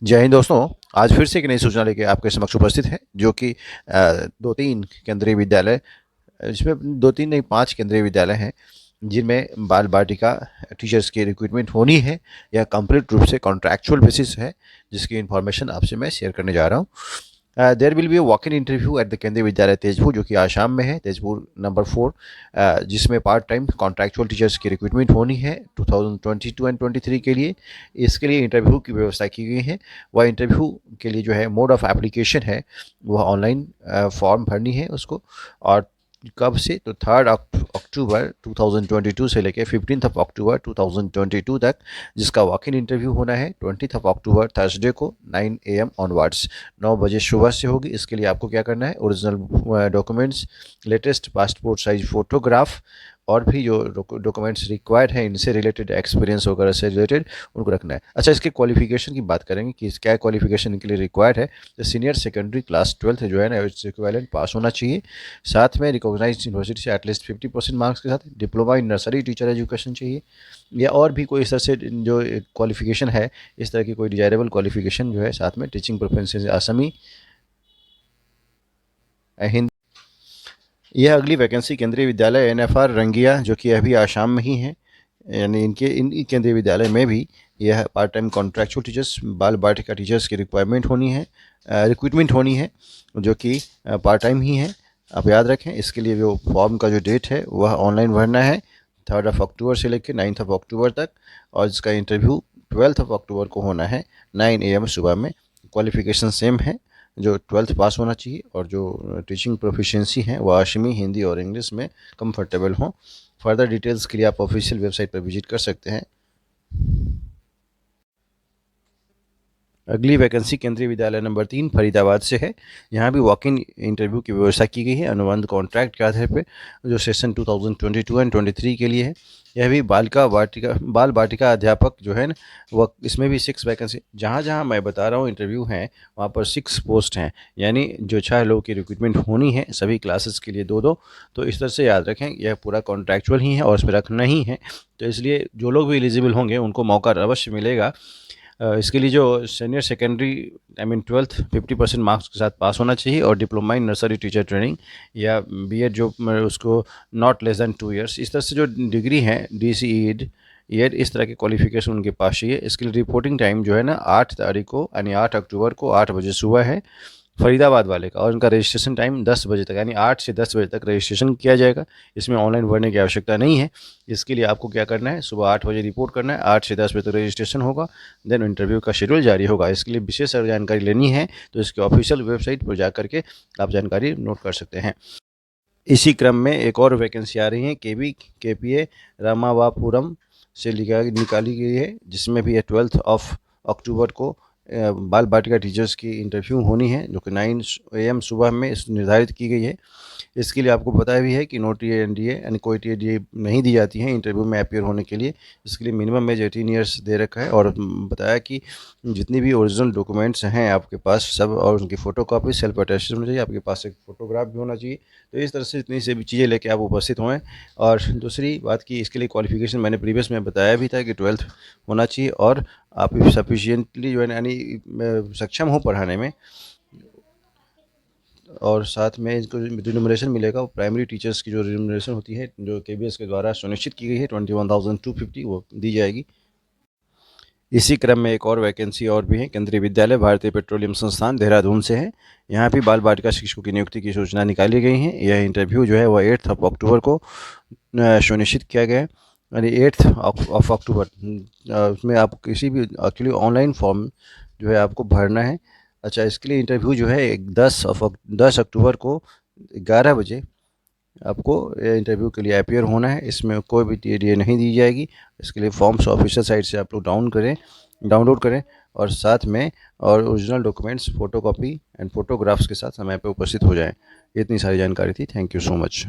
जय हिंद दोस्तों। आज फिर से एक नई सूचना लेके आपके समक्ष उपस्थित है जो कि 2-3 केंद्रीय विद्यालय, इसमें 2-3 नहीं 5 केंद्रीय विद्यालय हैं जिनमें बाल बाटिका टीचर्स की रिक्रूटमेंट होनी है। यह कंप्लीट रूप से कॉन्ट्रैक्चुअल बेसिस है जिसकी इन्फॉर्मेशन आपसे मैं शेयर करने जा रहा हूँ। There will be walk in interview at the Kendriya Vidyalaya Tezpur, जो कि आसाम में है, तेजपुर नंबर 4, जिसमें पार्ट टाइम कॉन्ट्रैक्चुअल टीचर्स की रिक्रूटमेंट होनी है 2022 एंड 23 के लिए। इसके लिए इंटरव्यू की व्यवस्था की गई है। वह इंटरव्यू के लिए जो है मोड ऑफ एप्लीकेशन है, वह ऑनलाइन फॉर्म भरनी है उसको। और कब से, तो 3 अक्टूबर 2022 से लेकर 15 अक्टूबर 2022 तक, जिसका वॉक इन इंटरव्यू होना है 20 अक्टूबर थर्सडे को 9 AM ऑनवर्ड्स, 9 बजे सुबह से होगी। इसके लिए आपको क्या करना है, original documents, latest passport size photograph और भी जो डॉक्यूमेंट्स रिक्वायर्ड हैं इनसे रिलेटेड, एक्सपीरियंस वगैरह से रिलेटेड, उनको रखना है। अच्छा, इसके क्वालिफिकेशन की बात करेंगे कि क्या क्वालिफिकेशन इनके लिए रिक्वायर्ड है। तो सीनियर सेकेंडरी क्लास 12 जो है ना, इट्स इक्विवेलेंट पास होना चाहिए। साथ में रिकॉग्नाइज्ड यूनिवर्सिटी से एटलीस्ट 50% मार्क्स के साथ diploma in nursery teacher education चाहिए, या और भी कोई इस तरह से जो क्वालिफिकेशन है, इस तरह की कोई डिजायरेबल क्वालिफिकेशन जो है। साथ में टीचिंग प्रेफरेंसेस असमी, हिंदी। यह अगली वैकेंसी केंद्रीय विद्यालय NFR रंगिया, जो कि अभी आसाम में ही है, यानी इन केंद्रीय विद्यालय में भी यह पार्ट टाइम कॉन्ट्रैक्चुअल टीचर्स, बाल बाटिका टीचर्स की रिक्वायरमेंट होनी है, रिक्रूटमेंट होनी है, जो कि पार्ट टाइम ही है। आप याद रखें, इसके लिए जो फॉर्म का जो डेट है वह ऑनलाइन भरना है 3 अक्टूबर से लेकर 9 अक्टूबर तक, और इसका इंटरव्यू 12 अक्टूबर को होना है 9 AM सुबह में। क्वालिफिकेशन सेम है, जो 12th पास होना चाहिए, और जो टीचिंग प्रोफिशिएंसी है वह असमी, हिंदी और इंग्लिश में कंफर्टेबल हों। फर्दर डिटेल्स के लिए आप ऑफिशियल वेबसाइट पर विजिट कर सकते हैं। अगली वैकेंसी केंद्रीय विद्यालय नंबर 3 फरीदाबाद से है। यहाँ भी वॉक इन इंटरव्यू की व्यवस्था की गई है अनुबंध कॉन्ट्रैक्ट के आधार पर, जो सेशन 2022 एंड 23 के लिए है। यह भी बाल बाटिका अध्यापक जो है ना, वह इसमें भी 6 वैकेंसी, जहाँ जहाँ मैं बता रहा हूँ इंटरव्यू हैं, वहाँ पर 6 पोस्ट हैं, यानी जो 6 लोगों की रिक्रूटमेंट होनी है, सभी क्लासेस के लिए 2-2। तो इस तरह से याद रखें, यह पूरा कॉन्ट्रैक्चुअल ही है और इसमें रखना ही है। तो इसलिए जो लोग भी एलिजिबल होंगे उनको मौका अवश्य मिलेगा। इसके लिए जो senior secondary, I mean 12th 50% marks के साथ पास होना चाहिए, और diploma in nursery teacher training या बीएड, जो उसको नॉट लेस दैन 2 ईयर्स, इस तरह से जो डिग्री है, DCED, इस तरह के क्वालिफिकेशन उनके पास चाहिए। इसके लिए रिपोर्टिंग टाइम जो है ना, 8 तारीख को यानी 8 अक्टूबर को 8 बजे सुबह है फरीदाबाद वाले का, और उनका रजिस्ट्रेशन टाइम 10 बजे तक, यानी 8 से 10 बजे तक रजिस्ट्रेशन किया जाएगा। इसमें ऑनलाइन भरने की आवश्यकता नहीं है। इसके लिए आपको क्या करना है, सुबह 8 बजे रिपोर्ट करना है, 8 से 10 बजे तक रजिस्ट्रेशन होगा, देन इंटरव्यू का शेड्यूल जारी होगा। इसके लिए विशेष अगर जानकारी लेनी है तो इसके ऑफिशियल वेबसाइट पर जा करके आप जानकारी नोट कर सकते हैं। इसी क्रम में एक और वैकेंसी आ रही है KPA रामावापुरम से निकाली गई है, जिसमें भी 12 अक्टूबर को बाल बाटिका टीचर्स की इंटरव्यू होनी है, जो कि 9 AM सुबह में निर्धारित की गई है। इसके लिए आपको पता भी है कि नो TDA यानी कोई TDA नहीं दी जाती है इंटरव्यू में अपियर होने के लिए। इसके लिए मिनिमम एज 18 ईयर्स दे रखा है, और बताया कि जितनी भी ओरिजिनल डॉक्यूमेंट्स हैं आपके पास सब, और उनकी फ़ोटोकॉपी सेल्फ अटेस्टेड होनी चाहिए, आपके पास एक फ़ोटोग्राफ भी होना चाहिए। तो इस तरह से इतनी से भी चीज़ें लेके आप उपस्थित हों। और दूसरी बात की, इसके लिए क्वालिफिकेशन मैंने प्रीवियस में बताया भी था कि 12th होना चाहिए, और आप सफिशिएंटली जो है यानी सक्षम हो पढ़ाने में, और साथ में इसको रिम्यूनरेशन मिलेगा, वो प्राइमरी टीचर्स की जो रिम्यूनरेशन होती है, जो KBS के द्वारा सुनिश्चित की गई है 21,250, वो दी जाएगी। इसी क्रम में एक और वैकेंसी और भी है, केंद्रीय विद्यालय भारतीय पेट्रोलियम संस्थान देहरादून से है। यहाँ भी बाल बालिका शिक्षकों की नियुक्ति की सूचना निकाली गई है। यह इंटरव्यू जो है वह 8 अक्टूबर को सुनिश्चित किया गया है, यानी 8 अक्टूबर। उसमें आप किसी भी एक्चुअली ऑनलाइन फॉर्म जो है आपको भरना है। अच्छा, इसके लिए इंटरव्यू जो है 10 अक्टूबर को 11 बजे आपको इंटरव्यू के लिए अपियर होना है। इसमें कोई भी TDA नहीं दी जाएगी। इसके लिए फॉर्म्स ऑफिशियल साइट से आप लोग डाउनलोड करें, और साथ में और original documents, photocopy and photographs के साथ समय पर उपस्थित हो जाएं। इतनी सारी जानकारी थी। Thank you so much.